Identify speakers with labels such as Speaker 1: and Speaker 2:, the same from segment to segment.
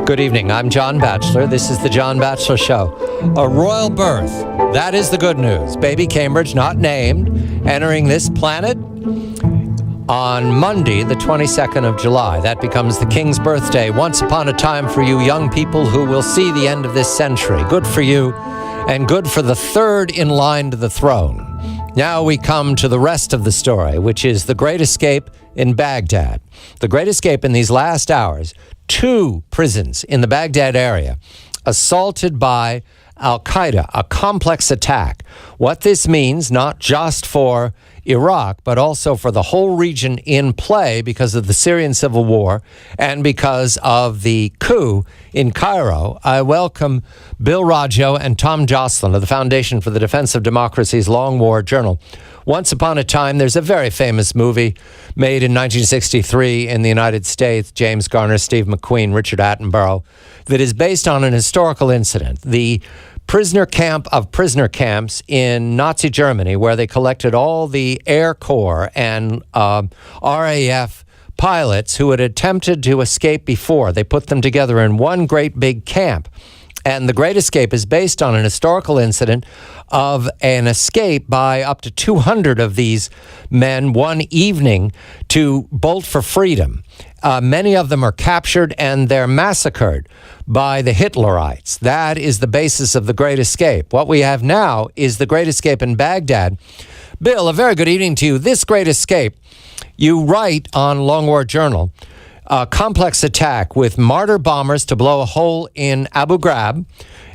Speaker 1: Good evening. I'm John Batchelor. This is The John Batchelor Show. A royal birth. That is the good news. Baby Cambridge, not named, entering this planet on Monday, the 22nd of July. That becomes the King's birthday. Once upon a time for you young people who will see the end of this century. Good for you, and good for the third in line to the throne. Now we come to the rest of the story, which is the great escape in Baghdad. The great escape in these last hours. 2 prisons in the Baghdad area assaulted by Al-Qaeda, a complex attack. What this means, not just for Iraq, but also for the whole region in play because of the Syrian civil war and because of the coup in Cairo. I welcome Bill Roggio and Tom Joscelyn of the Foundation for the Defense of Democracies Long War Journal. Once upon a time, there's a very famous movie made in 1963 in the United States, James Garner, Steve McQueen, Richard Attenborough, that is based on an historical incident. The prisoner camp of prisoner camps in Nazi Germany, where they collected all the Air Corps and RAF pilots who had attempted to escape before. They put them together in one great big camp. And the Great Escape is based on an historical incident of an escape by up to 200 of these men one evening to bolt for freedom. Many of them are captured and they're massacred by the Hitlerites. That is the basis of the Great Escape. What we have now is the Great Escape in Baghdad. Bill, a very good evening to you. This Great Escape, you write on Long War Journal, a complex attack with martyr bombers to blow a hole in Abu Ghraib,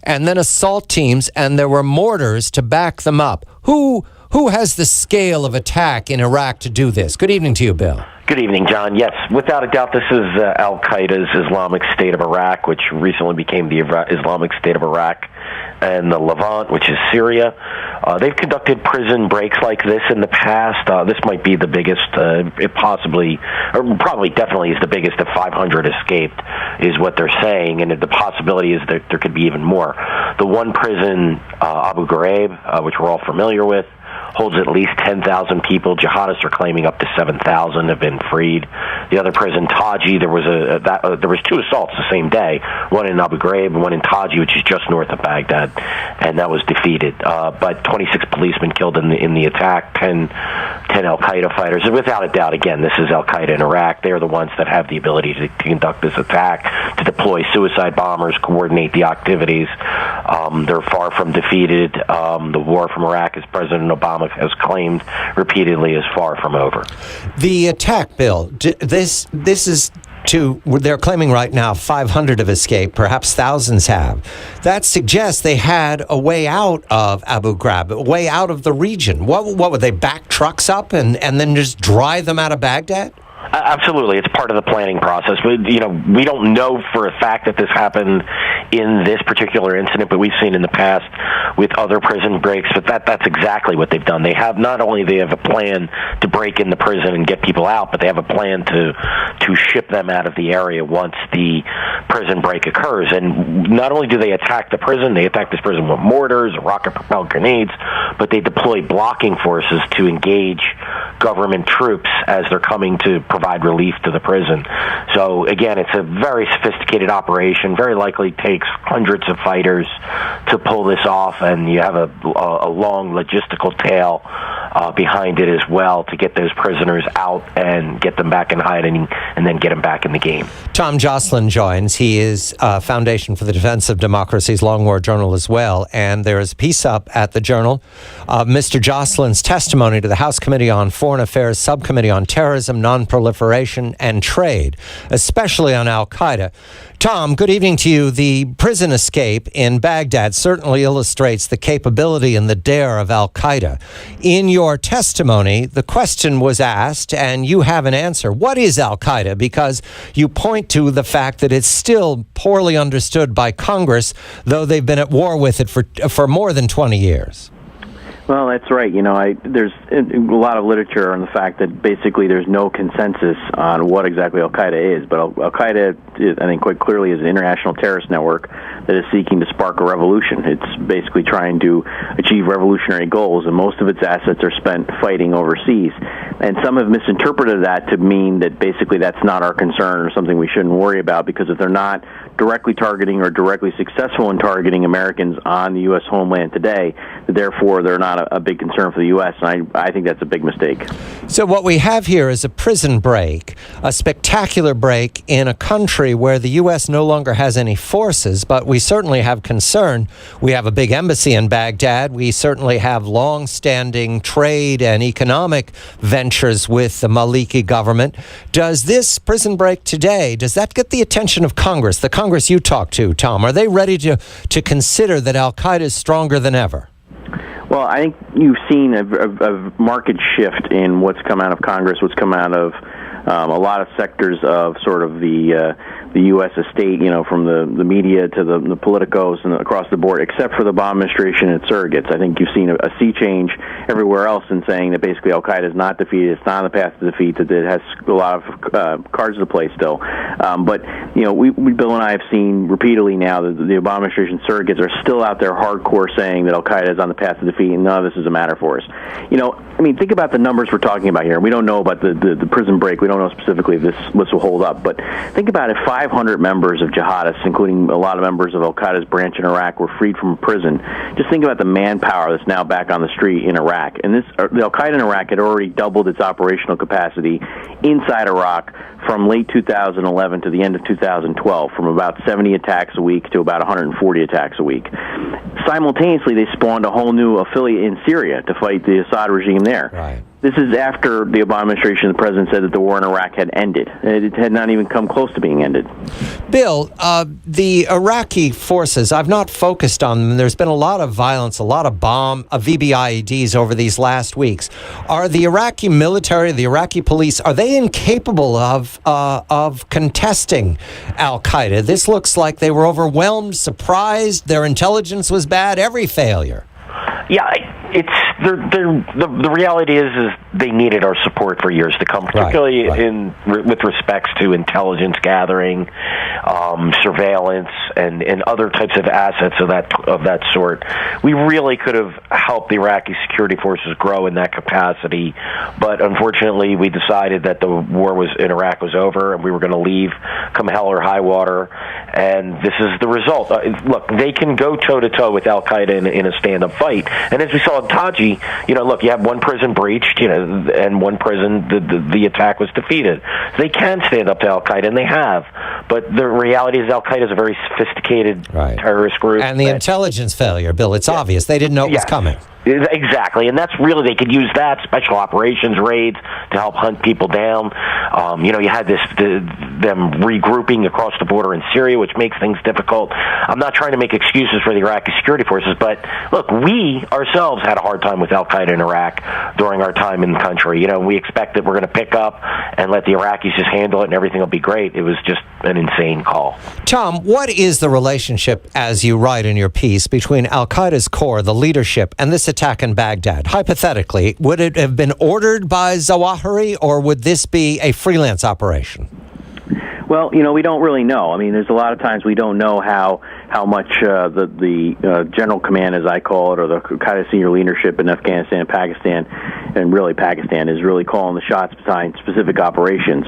Speaker 1: and then assault teams, and there were mortars to back them up. Who has the scale of attack in Iraq to do this? Good evening to you, Bill.
Speaker 2: Good evening, John. Yes, without a doubt, this is Al-Qaeda's Islamic State of Iraq, which recently became the Islamic State of Iraq, and the Levant, which is Syria. They've conducted prison breaks like this in the past. This might be the biggest, it possibly, or probably definitely is the biggest of 500 escaped, is what they're saying, and the possibility is that there could be even more. The one prison, Abu Ghraib, which we're all familiar with, holds at least 10,000 people. Jihadists are claiming up to 7,000 have been freed. The other prison, Taji, there was 2 assaults the same day, one in Abu Ghraib and one in Taji, which is just north of Baghdad, and that was defeated. But 26 policemen killed in the attack, 10 Al-Qaeda fighters. And without a doubt, again, this is Al-Qaeda in Iraq. They're the ones that have the ability to conduct this attack, to deploy suicide bombers, coordinate the activities. They're far from defeated. The war from Iraq, as President Obama has claimed repeatedly, is far from over.
Speaker 1: The attack, Bill, this is they're claiming right now 500 have escaped, perhaps thousands have. That suggests they had a way out of Abu Ghraib, a way out of the region. What would they back trucks up and then just drive them out of Baghdad?
Speaker 2: Absolutely. It's part of the planning process. We don't know for a fact that this happened in this particular incident, but we've seen in the past with other prison breaks, but that's exactly what they've done. They have not only they have a plan to break in the prison and get people out, but they have a plan to ship them out of the area once the prison break occurs. And not only do they attack the prison, they attack this prison with mortars, rocket-propelled grenades, but they deploy blocking forces to engage government troops as they're coming to provide relief to the prison. So again, it's a very sophisticated operation, very likely takes hundreds of fighters to pull this off, and you have a long logistical tail behind it as well to get those prisoners out and get them back in hiding and then get them back in the game.
Speaker 1: Tom Joscelyn joins. He is Foundation for the Defense of Democracies Long War Journal as well, and there is a piece up at the Journal of Mr. Joscelyn's testimony to the House Committee on Foreign Affairs Subcommittee on Terrorism, Non-Proliferation, and Trade, especially on Al-Qaeda. Tom, good evening to you. The prison escape in Baghdad certainly illustrates the capability and the dare of Al-Qaeda. In your testimony, the question was asked, and you have an answer. What is Al-Qaeda? Because you point to the fact that it's still poorly understood by Congress, though they've been at war with it for more than 20 years.
Speaker 3: Well, that's right. There's a lot of literature on the fact that basically there's no consensus on what exactly Al-Qaeda is. But Al-Qaeda, I think quite clearly, is an international terrorist network that is seeking to spark a revolution. It's basically trying to achieve revolutionary goals, and most of its assets are spent fighting overseas. And some have misinterpreted that to mean that basically that's not our concern or something we shouldn't worry about, because if they're not directly targeting or directly successful in targeting Americans on the U.S. homeland today, therefore they're not a big concern for the U.S., and I think that's a big mistake.
Speaker 1: So what we have here is a prison break, a spectacular break in a country where the U.S. no longer has any forces, but we certainly have concern. We have a big embassy in Baghdad. We certainly have long-standing trade and economic ventures with the Maliki government. Does this prison break today, does that get the attention of Congress, the Congress you talked to, Tom? Are they ready to consider that Al-Qaeda is stronger than ever?
Speaker 3: Well, I think you've seen a marked shift in what's come out of Congress, what's come out of a lot of sectors of sort of the U.S. estate, from the media to the politicos and across the board, except for the Obama administration and its surrogates. I think you've seen a sea change everywhere else in saying that basically Al-Qaeda is not defeated, it's not on the path to defeat, that it has a lot of cards to play still. But Bill and I have seen repeatedly now that the Obama administration surrogates are still out there hardcore saying that Al-Qaeda is on the path to defeat, and none of this is a matter for us. Think about the numbers we're talking about here. We don't know about the prison break. We don't know specifically if this will hold up. But think about it, 500 members of jihadists, including a lot of members of Al-Qaeda's branch in Iraq, were freed from prison. Just think about the manpower that's now back on the street in Iraq. And the Al-Qaeda in Iraq had already doubled its operational capacity inside Iraq from late 2011 to the end of 2012, from about 70 attacks a week to about 140 attacks a week. Simultaneously, they spawned a whole new affiliate in Syria to fight the Assad regime there.
Speaker 1: Right.
Speaker 3: This is after the Obama administration, the president said that the war in Iraq had ended. It had not even come close to being ended.
Speaker 1: Bill, the Iraqi forces, I've not focused on them. There's been a lot of violence, a lot of VBIEDs over these last weeks. Are the Iraqi military, the Iraqi police, are they incapable of contesting Al-Qaeda? This looks like they were overwhelmed, surprised, their intelligence was bad, every failure.
Speaker 2: Yeah, the reality is they needed our support for years to come, particularly with respects to intelligence gathering, surveillance, and other types of assets of that sort. We really could have helped the Iraqi security forces grow in that capacity, but unfortunately, we decided that the war in Iraq was over, and we were going to leave, come hell or high water, and this is the result. Look, they can go toe to toe with Al Qaeda in a stand-up fight. And as we saw in Taji, look, you have one prison breached, and one prison, the attack was defeated. They can stand up to Al Qaeda, and they have. But the reality is Al Qaeda is a very sophisticated terrorist group.
Speaker 1: And the intelligence failure, Bill, it's obvious. They didn't know it was coming.
Speaker 2: Exactly, and that's really, they could use that, special operations raids, to help hunt people down. You had them regrouping across the border in Syria, which makes things difficult. I'm not trying to make excuses for the Iraqi security forces, but look, we ourselves had a hard time with Al-Qaeda in Iraq during our time in the country. We expect that we're going to pick up and let the Iraqis just handle it and everything will be great. It was just an insane call.
Speaker 1: Tom, what is the relationship, as you write in your piece, between Al-Qaeda's core, the leadership, and this attack in Baghdad? Hypothetically, would it have been ordered by Zawahiri, or would this be a freelance operation?
Speaker 3: Well, we don't really know. There's a lot of times we don't know how much the general command, as I call it, or the kind of senior leadership in Afghanistan, Pakistan, and really Pakistan is really calling the shots behind specific operations.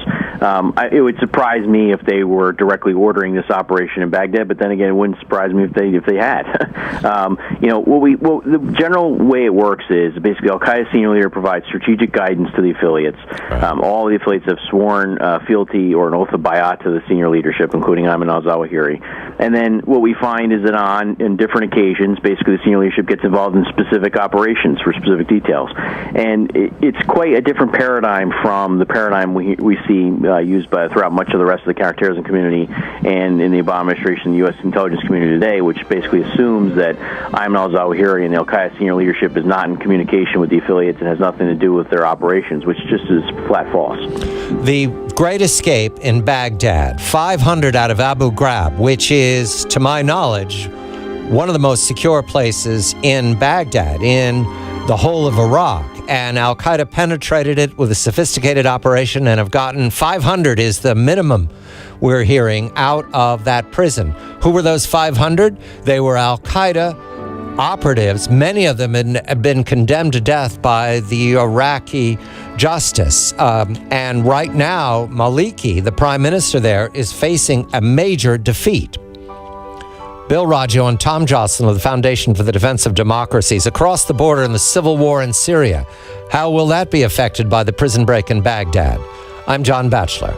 Speaker 3: It would surprise me if they were directly ordering this operation in Baghdad, but then again, it wouldn't surprise me if they had. The general way it works is basically Al-Qaeda senior leader provides strategic guidance to the affiliates. All the affiliates have sworn fealty or an oath of bayat to the senior leadership, including Ayman al-Zawahiri. And then what we find is that in different occasions, basically the senior leadership gets involved in specific operations for specific details. And it's quite a different paradigm from the paradigm we see used throughout much of the rest of the counterterrorism community and in the Obama administration, the U.S. intelligence community today, which basically assumes that Ayman al-Zawahiri and the Al-Qaeda senior leadership is not in communication with the affiliates and has nothing to do with their operations, which just is flat false.
Speaker 1: The Great Escape in Baghdad, 500 out of Abu Ghraib, which is, to my knowledge, one of the most secure places in Baghdad. In the whole of Iraq. And al-Qaeda penetrated it with a sophisticated operation and have gotten 500 is the minimum we're hearing out of that prison. Who were those 500? They were al-Qaeda operatives. Many of them had been condemned to death by the Iraqi justice. And right now, Maliki, the prime minister there, is facing a major defeat. Bill Roggio and Tom Joscelyn of the Foundation for the Defense of Democracies across the border in the civil war in Syria. How will that be affected by the prison break in Baghdad? I'm John Batchelor.